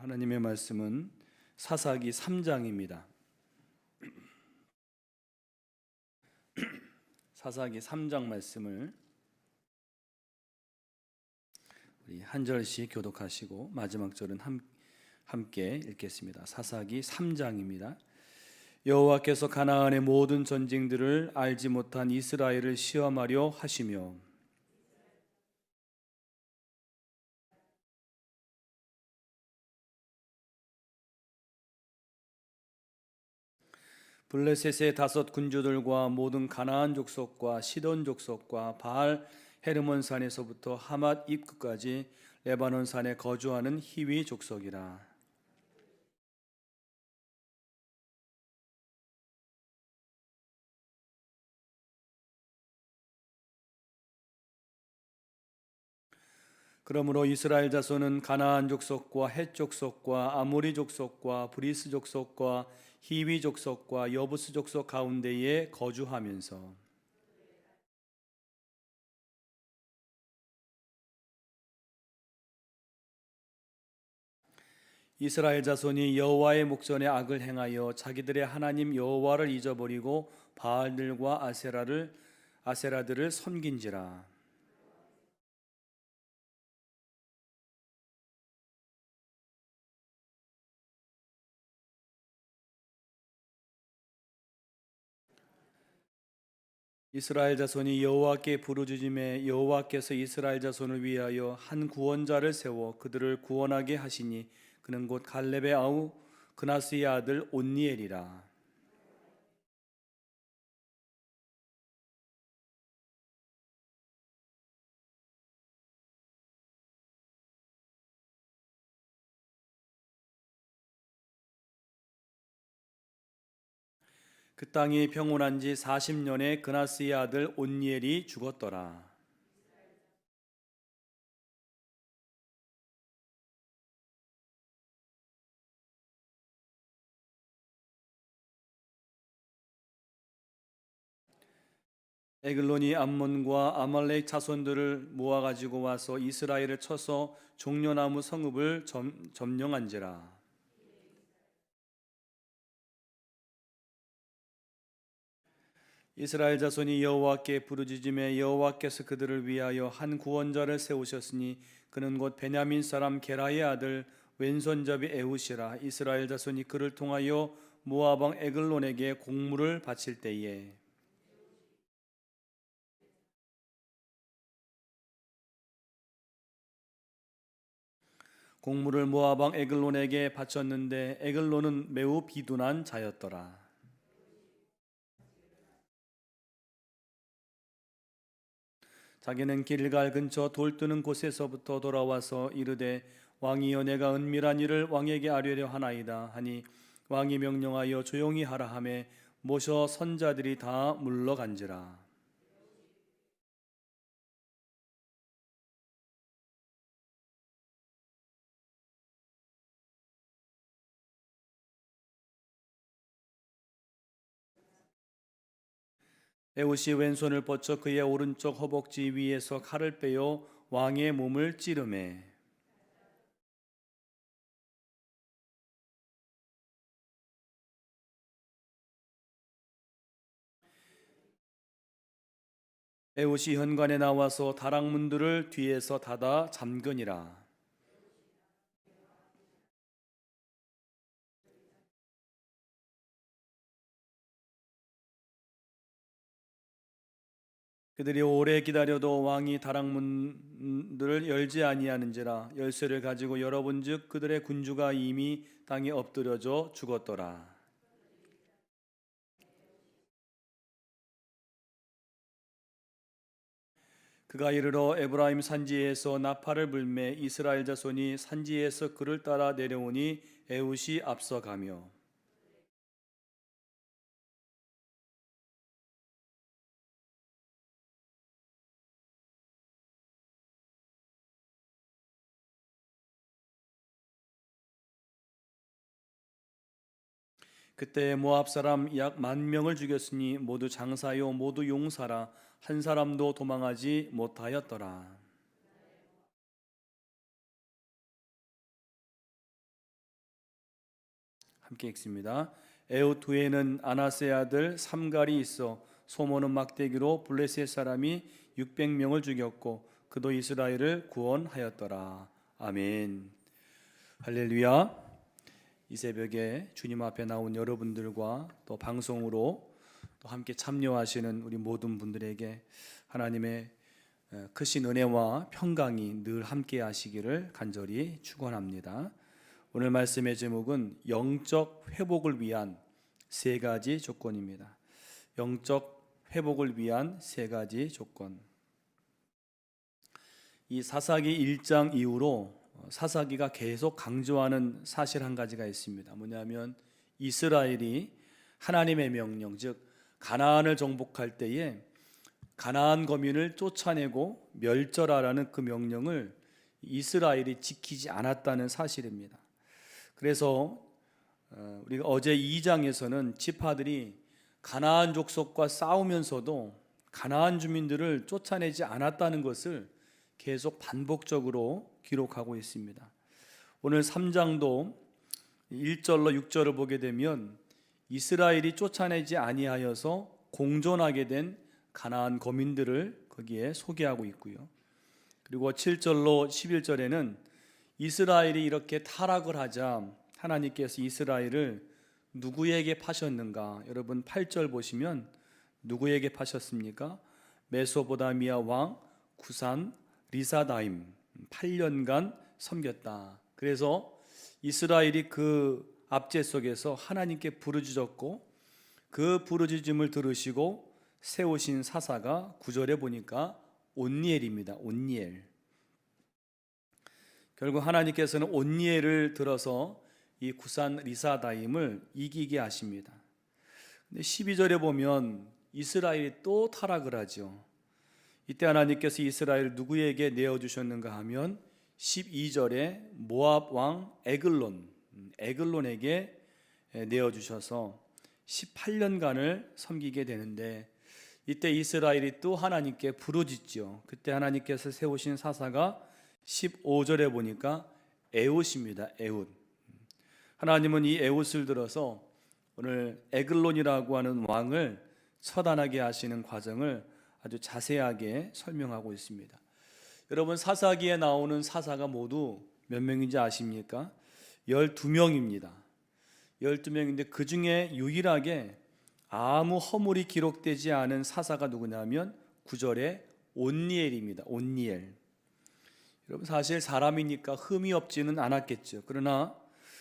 하나님의 말씀은 사사기 3장입니다. 사사기 3장 말씀을 우리 한 절씩 교독하시고 마지막 절은 함께 읽겠습니다. 사사기 3장입니다. 여호와께서 가나안의 모든 전쟁들을 알지 못한 이스라엘을 시험하려 하시며 블레셋의 5 군주들과 모든 가나안 족속과 시돈 족속과 바알 헤르몬 산에서부터 하맛 입구까지 레바논 산에 거주하는 히위 족속이라. 그러므로 이스라엘 자손은 가나안 족속과 헷 족속과 아모리 족속과 브리스 족속과 히위 족속과 여부스 족속 가운데에 거주하면서 이스라엘 자손이 여호와의 목전에 악을 행하여 자기들의 하나님 여호와를 잊어버리고 바알들과 아세라들을 섬긴지라. 이스라엘 자손이 여호와께 부르짖음에 여호와께서 이스라엘 자손을 위하여 한 구원자를 세워 그들을 구원하게 하시니 그는 곧 갈렙의 아우 그나스의 아들 온니엘이라. 그 땅이 평온한 지 40년에 그나스의 아들 온니엘이 죽었더라. 에글론이 암몬과 아말렉 자손들을 모아 가지고 와서 이스라엘을 쳐서 종려나무 성읍을 점령한지라. 이스라엘 자손이 여호와께 부르짖음에 여호와께서 그들을 위하여 한 구원자를 세우셨으니 그는 곧 베냐민 사람 게라의 아들 왼손잡이 에훗이라. 이스라엘 자손이 그를 통하여 모압 왕 에글론에게 공물을 바칠 때에 공물을 모압 왕 에글론에게 바쳤는데 에글론은 매우 비둔한 자였더라. 자기는 길갈 근처 돌 뜨는 곳에서부터 돌아와서 이르되 왕이여 내가 은밀한 일을 왕에게 아뢰려 하나이다 하니 왕이 명령하여 조용히 하라 하매 모셔 선자들이 다 물러간지라. 에훗이 왼손을 뻗쳐 그의 오른쪽 허벅지 위에서 칼을 빼어 왕의 몸을 찌르매 에훗이 현관에 나와서 다락문들을 뒤에서 닫아 잠그니라. 그들이 오래 기다려도 왕이 다락문들을 열지 아니하는지라. 열쇠를 가지고 열어본즉 그들의 군주가 이미 땅에 엎드려져 죽었더라. 그가 이르러 에브라임 산지에서 나팔을 불매 이스라엘 자손이 산지에서 그를 따라 내려오니 에훗이 앞서가며 그때 모압 사람 약 10,000명을 죽였으니 모두 장사요 모두 용사라. 한 사람도 도망하지 못하였더라. 함께 읽습니다. 에훗 후에는 아나스의 아들 삼갈이 있어 소모는 막대기로 블레셋 사람이 600명을 죽였고 그도 이스라엘을 구원하였더라. 아멘. 할렐루야. 이 새벽에 주님 앞에 나온 여러분들과 또 방송으로 또 함께 참여하시는 우리 모든 분들에게 하나님의 크신 은혜와 평강이 늘 함께 하시기를 간절히 축원합니다. 오늘 말씀의 제목은 영적 회복을 위한 세 가지 조건입니다. 영적 회복을 위한 세 가지 조건. 이 사사기 1장 이후로 사사기가 계속 강조하는 사실 한 가지가 있습니다. 뭐냐면 이스라엘이 하나님의 명령, 즉 가나안을 정복할 때에 가나안 거민을 쫓아내고 멸절하라는 그 명령을 이스라엘이 지키지 않았다는 사실입니다. 그래서 우리가 어제 2장에서는 지파들이 가나안 족속과 싸우면서도 가나안 주민들을 쫓아내지 않았다는 것을 계속 반복적으로 기록하고 있습니다. 오늘 3장도 1절로 6절을 보게 되면 이스라엘이 쫓아내지 아니하여서 공존하게 된 가나안 거민들을 거기에 소개하고 있고요. 그리고 7절로 11절에는 이스라엘이 이렇게 타락을 하자 하나님께서 이스라엘을 누구에게 파셨는가? 여러분 8절 보시면 누구에게 파셨습니까? 메소포타미아 왕 구산 리사다임 8년간 섬겼다. 그래서 이스라엘이 그 압제 속에서 하나님께 부르짖었고 그 부르짖음을 들으시고 세우신 사사가 9절에 보니까 온니엘입니다. 온니엘. 결국 하나님께서는 온니엘을 들어서 이 구산 리사다임을 이기게 하십니다. 근데 12절에 보면 이스라엘이 또 타락을 하죠. 이때 하나님께서 이스라엘을 누구에게 내어주셨는가 하면 12절에 모압 왕 에글론에게 내어주셔서 18년간을 섬기게 되는데 이때 이스라엘이 또 하나님께 부르짖죠. 그때 하나님께서 세우신 사사가 15절에 보니까 에훗입니다. 에훗. 하나님은 이 에훗을 들어서 오늘 에글론이라고 하는 왕을 처단하게 하시는 과정을 아주 자세하게 설명하고 있습니다. 여러분 사사기에 나오는 사사가 모두 몇 명인지 아십니까? 12명입니다. 12명인데 그 중에 유일하게 아무 허물이 기록되지 않은 사사가 누구냐면 9절에 온니엘입니다. 온니엘. 여러분 사실 사람이니까 흠이 없지는 않았겠죠. 그러나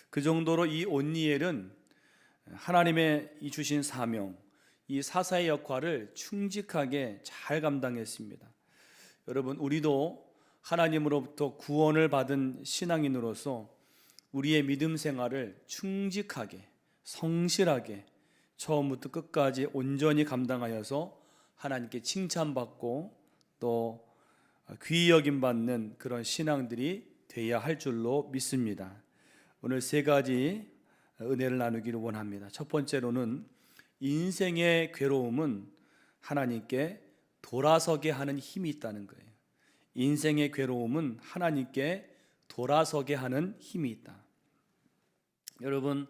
그 정도로 이 온니엘은 하나님의 이 주신 사명, 이 사사의 역할을 충직하게 잘 감당했습니다. 여러분 우리도 하나님으로부터 구원을 받은 신앙인으로서 우리의 믿음 생활을 충직하게 성실하게 처음부터 끝까지 온전히 감당하여서 하나님께 칭찬받고 또 귀히 여김 받는 그런 신앙들이 되어야 할 줄로 믿습니다. 오늘 세 가지 은혜를 나누기를 원합니다. 첫 번째로는 인생의 괴로움은 하나님께 돌아서게 하는 힘이 있다는 거예요. 인생의 괴로움은 하나님께 돌아서게 하는 힘이 있다. 여러분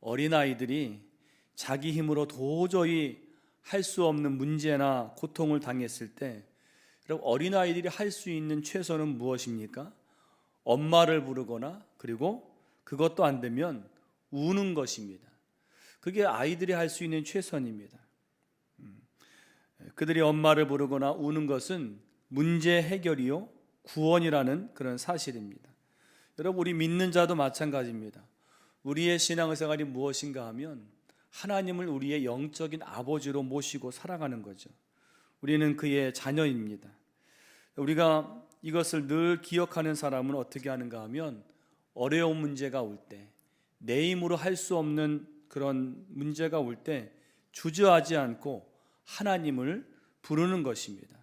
어린아이들이 자기 힘으로 도저히 할 수 없는 문제나 고통을 당했을 때 여러분 어린아이들이 할 수 있는 최선은 무엇입니까? 엄마를 부르거나 그리고 그것도 안 되면 우는 것입니다. 그게 아이들이 할 수 있는 최선입니다. 그들이 엄마를 부르거나 우는 것은 문제 해결이요 구원이라는 그런 사실입니다. 여러분 우리 믿는 자도 마찬가지입니다. 우리의 신앙생활이 무엇인가 하면 하나님을 우리의 영적인 아버지로 모시고 살아가는 거죠. 우리는 그의 자녀입니다. 우리가 이것을 늘 기억하는 사람은 어떻게 하는가 하면 어려운 문제가 올 때, 내 힘으로 할 수 없는 그런 문제가 올 때 주저하지 않고 하나님을 부르는 것입니다.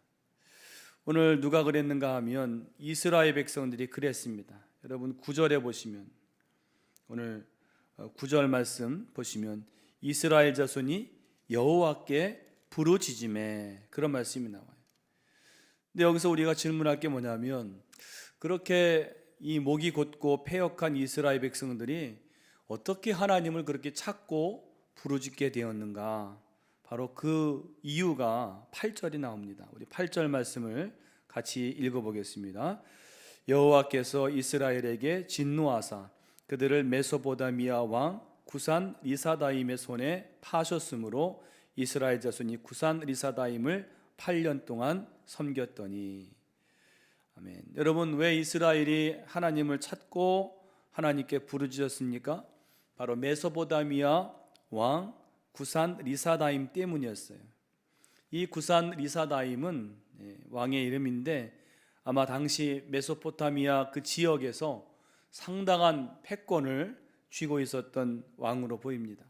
오늘 누가 그랬는가 하면 이스라엘 백성들이 그랬습니다. 여러분 9절에 보시면 오늘 9절 말씀 보시면 이스라엘 자손이 여호와께 부르짖음에 그런 말씀이 나와요. 근데 여기서 우리가 질문할 게 뭐냐면 그렇게 이 목이 곧고 패역한 이스라엘 백성들이 어떻게 하나님을 그렇게 찾고 부르짖게 되었는가? 바로 그 이유가 8절이 나옵니다. 우리 8절 말씀을 같이 읽어보겠습니다. 여호와께서 이스라엘에게 진노하사 그들을 메소포다미아 왕 구산 리사다임의 손에 파셨으므로 이스라엘 자손이 구산 리사다임을 8년 동안 섬겼더니. 아멘. 여러분, 왜 이스라엘이 하나님을 찾고 하나님께 부르짖었습니까? 바로 메소포다미아 왕 구산 리사다임 때문이었어요. 이 구산 리사다임은 왕의 이름인데 아마 당시 메소포타미아 그 지역에서 상당한 패권을 쥐고 있었던 왕으로 보입니다.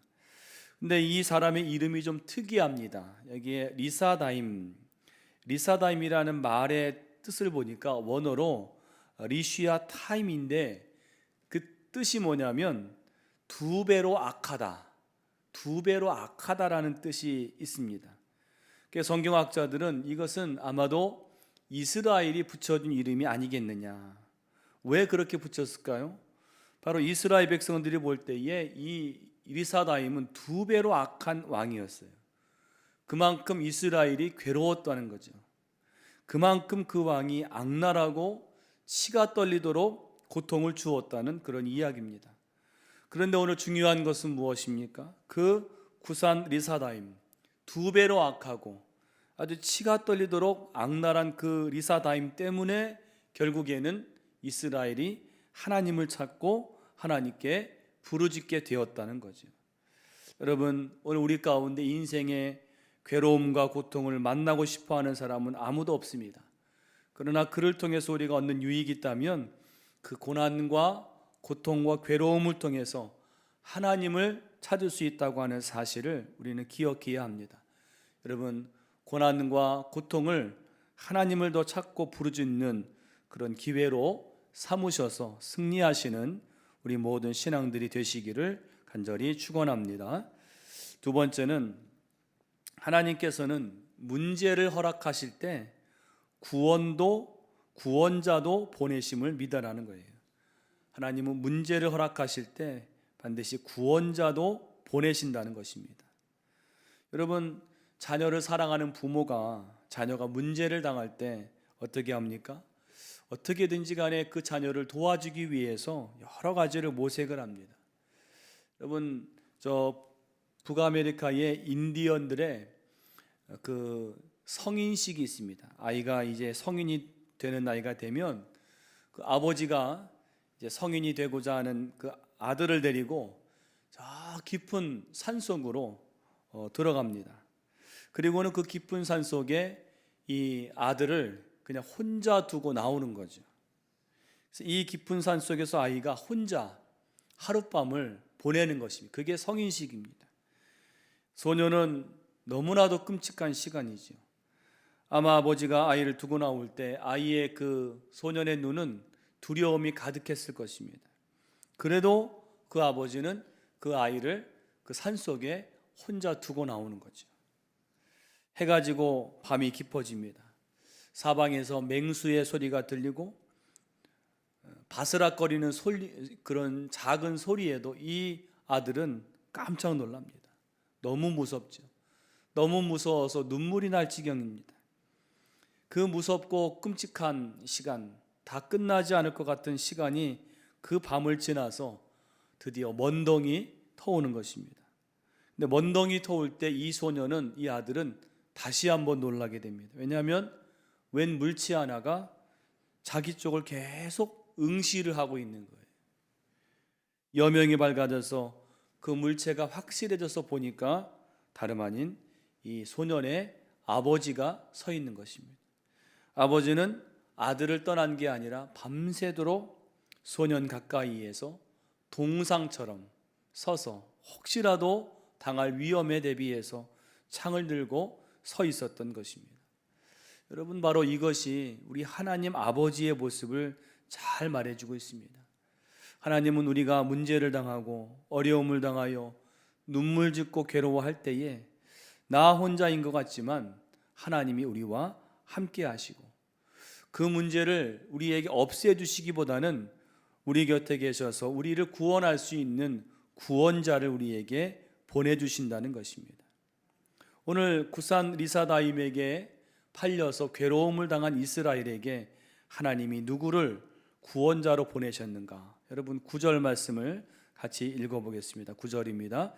근데 이 사람의 이름이 좀 특이합니다. 여기에 리사다임이라는 말의 뜻을 보니까 원어로 리쉬아 타임인데 그 뜻이 뭐냐면 두 배로 악하다, 두 배로 악하다라는 뜻이 있습니다. 그래서 성경학자들은 이것은 아마도 이스라엘이 붙여준 이름이 아니겠느냐. 왜 그렇게 붙였을까요? 바로 이스라엘 백성들이 볼 때에 이 리사다임은 두 배로 악한 왕이었어요. 그만큼 이스라엘이 괴로웠다는 거죠. 그만큼 그 왕이 악랄하고 치가 떨리도록 고통을 주었다는 그런 이야기입니다. 그런데 오늘 중요한 것은 무엇입니까? 그 구산 리사다임, 두 배로 악하고 아주 치가 떨리도록 악랄한 그 리사다임 때문에 결국에는 이스라엘이 하나님을 찾고 하나님께 부르짖게 되었다는 거죠. 여러분, 오늘 우리 가운데 인생의 괴로움과 고통을 만나고 싶어하는 사람은 아무도 없습니다. 그러나 그를 통해서 우리가 얻는 유익이 있다면 그 고난과 고통과 괴로움을 통해서 하나님을 찾을 수 있다고 하는 사실을 우리는 기억해야 합니다. 여러분, 고난과 고통을 하나님을 더 찾고 부르짖는 그런 기회로 삼으셔서 승리하시는 우리 모든 신앙들이 되시기를 간절히 축원합니다. 두 번째는 하나님께서는 문제를 허락하실 때 구원자도 보내심을 믿으라는 거예요. 하나님은 문제를 허락하실 때 반드시 구원자도 보내신다는 것입니다. 여러분, 자녀를 사랑하는 부모가 자녀가 문제를 당할 때 어떻게 합니까? 어떻게든지 간에 그 자녀를 도와주기 위해서 여러 가지를 모색을 합니다. 여러분, 저 북아메리카의 인디언들의 그 성인식이 있습니다. 아이가 이제 성인이 되는 나이가 되면 그 아버지가 이제 성인이 되고자 하는 그 아들을 데리고 저 깊은 산속으로 들어갑니다. 그리고는 그 깊은 산속에 이 아들을 그냥 혼자 두고 나오는 거죠. 그래서 이 깊은 산속에서 아이가 혼자 하룻밤을 보내는 것입니다. 그게 성인식입니다. 소녀는 너무나도 끔찍한 시간이죠. 아마 아버지가 아이를 두고 나올 때 아이의 그 소년의 눈은 두려움이 가득했을 것입니다. 그래도 그 아버지는 그 아이를 그 산속에 혼자 두고 나오는 거죠. 해가 지고 밤이 깊어집니다. 사방에서 맹수의 소리가 들리고 바스락거리는 소리, 그런 작은 소리에도 이 아들은 깜짝 놀랍니다. 너무 무섭죠. 너무 무서워서 눈물이 날 지경입니다. 그 무섭고 끔찍한 시간, 다 끝나지 않을 것 같은 시간이 그 밤을 지나서 드디어 먼덩이 터오는 것입니다. 근데 먼덩이 터올 때 이 소녀는, 이 아들은 다시 한번 놀라게 됩니다. 왜냐하면 웬 물체 하나가 자기 쪽을 계속 응시를 하고 있는 거예요. 여명이 밝아져서 그 물체가 확실해져서 보니까 다름 아닌 이 소년의 아버지가 서 있는 것입니다. 아버지는 아들을 떠난 게 아니라 밤새도록 소년 가까이에서 동상처럼 서서 혹시라도 당할 위험에 대비해서 창을 들고 서 있었던 것입니다. 여러분, 바로 이것이 우리 하나님 아버지의 모습을 잘 말해주고 있습니다. 하나님은 우리가 문제를 당하고 어려움을 당하여 눈물 짓고 괴로워할 때에 나 혼자인 것 같지만 하나님이 우리와 함께 하시고 그 문제를 우리에게 없애주시기보다는 우리 곁에 계셔서 우리를 구원할 수 있는 구원자를 우리에게 보내주신다는 것입니다. 오늘 구산 리사다임에게 팔려서 괴로움을 당한 이스라엘에게 하나님이 누구를 구원자로 보내셨는가? 여러분 9절 말씀을 같이 읽어보겠습니다. 9절입니다.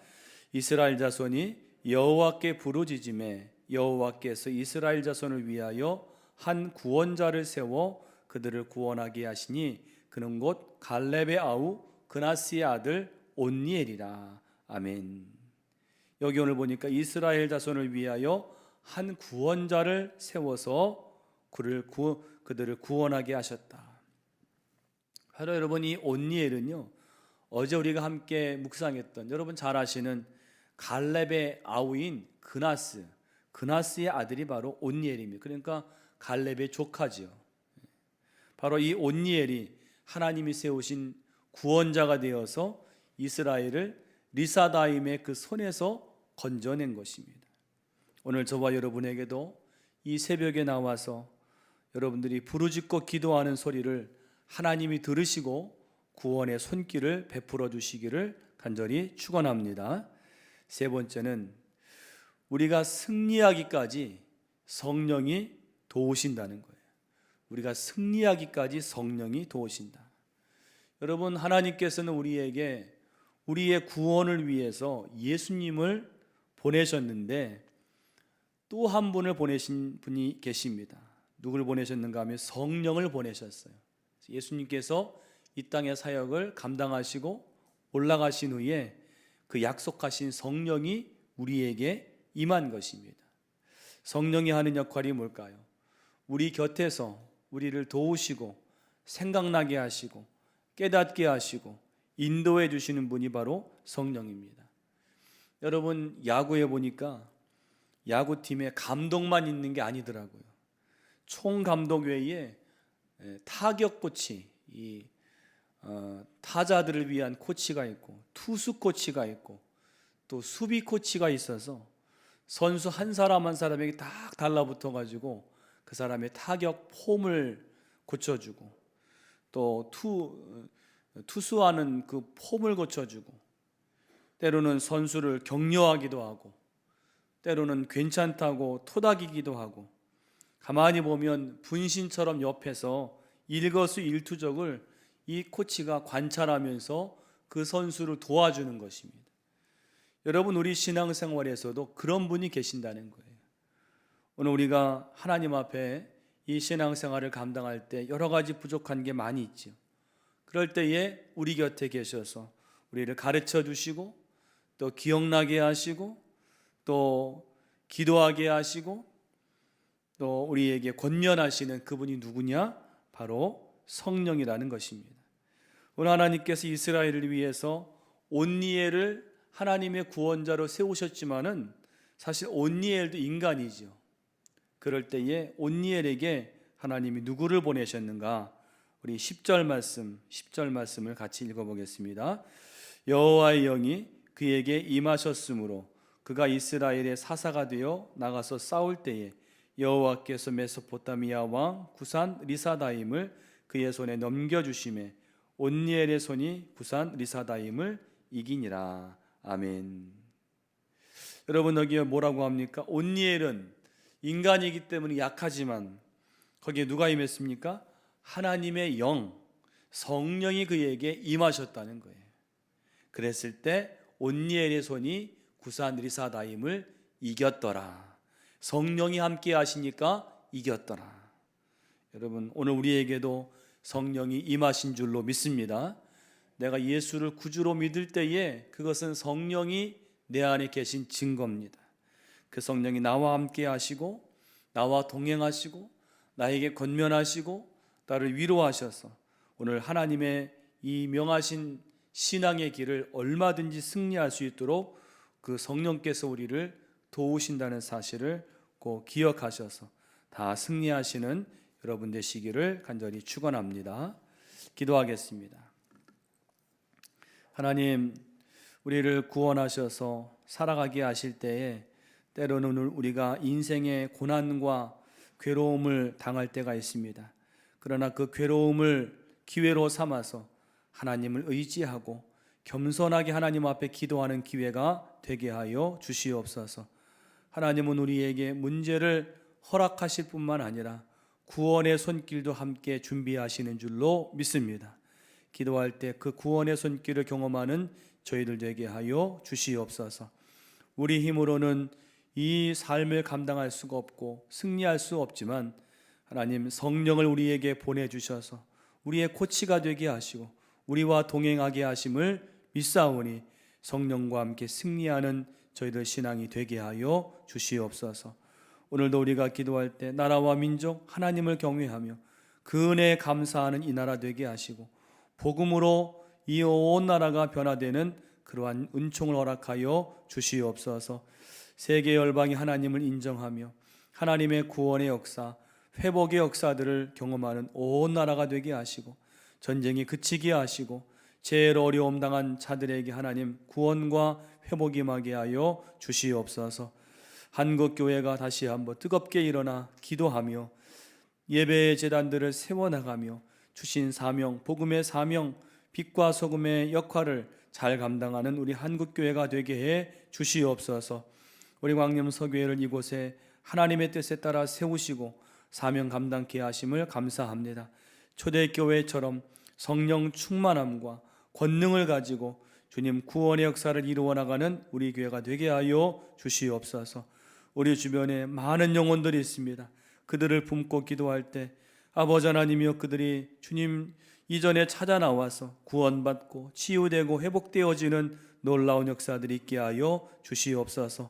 이스라엘 자손이 여호와께 부르짖음에 여호와께서 이스라엘 자손을 위하여 한 구원자를 세워 그들을 구원하게 하시니 그는 곧 갈렙의 아우 그나스의 아들 온니엘이라. 아멘. 여기 오늘 보니까 이스라엘 자손을 위하여 한 구원자를 세워서 그들을 구원하게 하셨다. 바로 여러분 이 온니엘은요, 어제 우리가 함께 묵상했던 여러분 잘 아시는 갈렙의 아우인 그나스의 아들이 바로 온니엘입니다. 그러니까 갈렙의 조카지요. 바로 이 온니엘이 하나님이 세우신 구원자가 되어서 이스라엘을 리사다임의 그 손에서 건져낸 것입니다. 오늘 저와 여러분에게도 이 새벽에 나와서 여러분들이 부르짖고 기도하는 소리를 하나님이 들으시고 구원의 손길을 베풀어 주시기를 간절히 축원합니다. 세 번째는 우리가 승리하기까지 성령이 도우신다는 거예요. 우리가 승리하기까지 성령이 도우신다. 여러분 하나님께서는 우리에게 우리의 구원을 위해서 예수님을 보내셨는데 또 한 분을 보내신 분이 계십니다. 누굴 보내셨는가 하면 성령을 보내셨어요. 예수님께서 이 땅의 사역을 감당하시고 올라가신 후에 그 약속하신 성령이 우리에게 임한 것입니다. 성령이 하는 역할이 뭘까요? 우리 곁에서 우리를 도우시고 생각나게 하시고 깨닫게 하시고 인도해 주시는 분이 바로 성령입니다. 여러분 야구에 보니까 야구팀에 감독만 있는 게 아니더라고요. 총감독 외에 타격 코치, 타자들을 위한 코치가 있고 투수 코치가 있고 또 수비 코치가 있어서 선수 한 사람 한 사람에게 딱 달라붙어 가지고 그 사람의 타격 폼을 고쳐주고 또 투수하는 그 폼을 고쳐주고 때로는 선수를 격려하기도 하고 때로는 괜찮다고 토닥이기도 하고 가만히 보면 분신처럼 옆에서 일거수일투족을 이 코치가 관찰하면서 그 선수를 도와주는 것입니다. 여러분 우리 신앙생활에서도 그런 분이 계신다는 거예요. 오늘 우리가 하나님 앞에 이 신앙생활을 감당할 때 여러 가지 부족한 게 많이 있죠. 그럴 때에 우리 곁에 계셔서 우리를 가르쳐 주시고 또 기억나게 하시고 또 기도하게 하시고 또 우리에게 권면하시는 그분이 누구냐? 바로 성령이라는 것입니다. 오늘 하나님께서 이스라엘을 위해서 온니엘을 하나님의 구원자로 세우셨지만은 사실 온니엘도 인간이죠. 그럴 때에 온니엘에게 하나님이 누구를 보내셨는가? 우리 10절 말씀을 같이 읽어보겠습니다. 여호와의 영이 그에게 임하셨으므로 그가 이스라엘의 사사가 되어 나가서 싸울 때에 여호와께서 메소포타미아 왕 구산 리사다임을 그의 손에 넘겨주심에 온니엘의 손이 구산 리사다임을 이기니라. 아멘. 여러분 여기에 뭐라고 합니까? 온니엘은 인간이기 때문에 약하지만 거기에 누가 임했습니까? 하나님의 영, 성령이 그에게 임하셨다는 거예요. 그랬을 때 온니엘의 손이 구산 리사다임을 이겼더라. 성령이 함께 하시니까 이겼더라. 여러분 오늘 우리에게도 성령이 임하신 줄로 믿습니다. 내가 예수를 구주로 믿을 때에 그것은 성령이 내 안에 계신 증거입니다. 그 성령이 나와 함께 하시고 나와 동행하시고 나에게 권면하시고 나를 위로하셔서 오늘 하나님의 이 명하신 신앙의 길을 얼마든지 승리할 수 있도록 그 성령께서 우리를 도우신다는 사실을 꼭 기억하셔서 다 승리하시는 여러분 되시기를 간절히 축원합니다. 기도하겠습니다. 하나님, 우리를 구원하셔서 살아가게 하실 때에 때로는 우리가 인생의 고난과 괴로움을 당할 때가 있습니다. 그러나 그 괴로움을 기회로 삼아서 하나님을 의지하고 겸손하게 하나님 앞에 기도하는 기회가 되게 하여 주시옵소서. 하나님은 우리에게 문제를 허락하실 뿐만 아니라 구원의 손길도 함께 준비하시는 줄로 믿습니다. 기도할 때 그 구원의 손길을 경험하는 저희들 되게 하여 주시옵소서. 우리 힘으로는 이 삶을 감당할 수가 없고 승리할 수 없지만 하나님 성령을 우리에게 보내주셔서 우리의 코치가 되게 하시고 우리와 동행하게 하심을 믿사오니 성령과 함께 승리하는 저희들 신앙이 되게 하여 주시옵소서. 오늘도 우리가 기도할 때 나라와 민족 하나님을 경외하며 그 은혜에 감사하는 이 나라 되게 하시고 복음으로 이 온 나라가 변화되는 그러한 은총을 허락하여 주시옵소서. 세계 열방이 하나님을 인정하며 하나님의 구원의 역사, 회복의 역사들을 경험하는 온 나라가 되게 하시고 전쟁이 그치게 하시고 제일 어려움 당한 자들에게 하나님 구원과 회복이 임하게 하여 주시옵소서. 한국교회가 다시 한번 뜨겁게 일어나 기도하며 예배의 제단들을 세워나가며 주신 사명, 복음의 사명, 빛과 소금의 역할을 잘 감당하는 우리 한국교회가 되게 해 주시옵소서. 우리 광림서교회를 이곳에 하나님의 뜻에 따라 세우시고 사명 감당케 하심을 감사합니다. 초대교회처럼 성령 충만함과 권능을 가지고 주님 구원의 역사를 이루어 나가는 우리 교회가 되게 하여 주시옵소서. 우리 주변에 많은 영혼들이 있습니다. 그들을 품고 기도할 때 아버지 하나님이여 그들이 주님 이전에 찾아 나와서 구원받고 치유되고 회복되어지는 놀라운 역사들이 있게 하여 주시옵소서.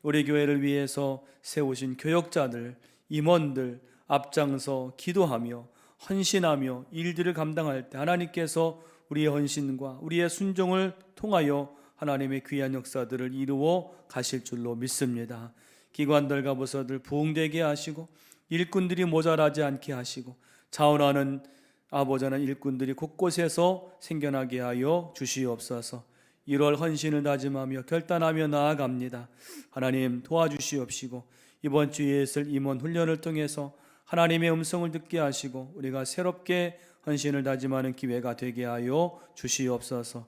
우리 교회를 위해서 세우신 교역자들, 임원들 앞장서 기도하며 헌신하며 일들을 감당할 때 하나님께서 우리의 헌신과 우리의 순종을 통하여 하나님의 귀한 역사들을 이루어 가실 줄로 믿습니다. 기관들과 부서들 부흥되게 하시고 일꾼들이 모자라지 않게 하시고 자원하는 아버지 하나님 일꾼들이 곳곳에서 생겨나게 하여 주시옵소서. 1월 헌신을 다짐하며 결단하며 나아갑니다. 하나님 도와주시옵시고 이번 주에 있을 임원 훈련을 통해서 하나님의 음성을 듣게 하시고 우리가 새롭게 헌신을 다짐하는 기회가 되게 하여 주시옵소서.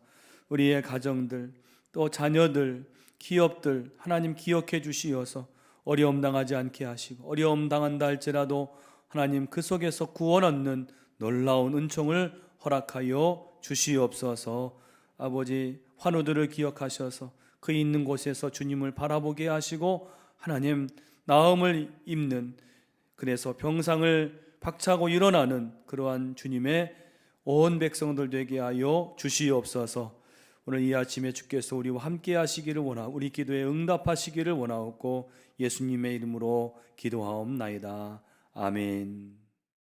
우리의 가정들 또 자녀들 기업들 하나님 기억해 주시어서 어려움 당하지 않게 하시고 어려움 당한다 할지라도 하나님 그 속에서 구원 얻는 놀라운 은총을 허락하여 주시옵소서. 아버지 환우들을 기억하셔서 그 있는 곳에서 주님을 바라보게 하시고 하나님 나음을 입는 그래서 병상을 박차고 일어나는 그러한 주님의 온 백성들 되게 하여 주시옵소서. 오늘 이 아침에 주께서 우리와 함께 하시기를 원하고 우리 기도에 응답하시기를 원하옵고 예수님의 이름으로 기도하옵나이다. 아멘.